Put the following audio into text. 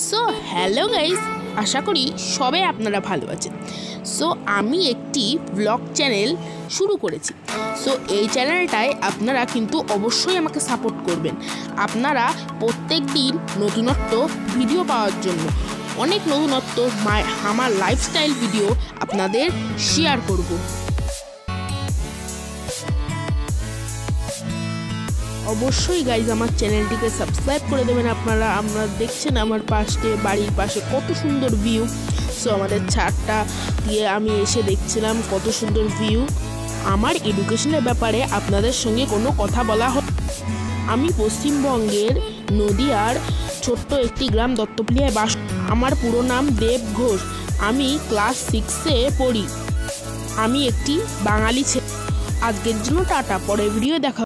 So hello guys, আশা করি সবাই আপনারা ভালো আছেন। সো আমি একটি ব্লগ চ্যানেল শুরু করেছি। সো এই চ্যানেলটায় আপনারা কিন্তু অবশ্যই আমাকে সাপোর্ট করবেন। আপনারা প্রত্যেক দিন নতুনত্ব ভিডিও পাওয়ার জন্য অনেক নতুনত্ব আমার লাইফস্টাইল ভিডিও আপনাদের শেয়ার করব। অবশ্যই গাইজ আমার চ্যানেলটিকে সাবস্ক্রাইব করে দেবেন। আপনারা দেখছেন আমার বাড়ির পাশে কত সুন্দর ভিউ। সো আমাদের ছাদটা দিয়ে আমি এসে দেখছিলাম কত সুন্দর ভিউ। আমার এডুকেশনের ব্যাপারে আপনাদের সঙ্গে কোনো কথা বলা হয়। আমি পশ্চিমবঙ্গের নদিয়ার ছোট্ট একটি গ্রাম দত্তপুলিয়ায় বাস। আমার পুরো নাম দেব ঘোষ। আমি ক্লাস 6-এ পড়ি। আমি একটি বাঙালি ছেলে। আজকের জন্য টাটা, পরের ভিডিও দেখা।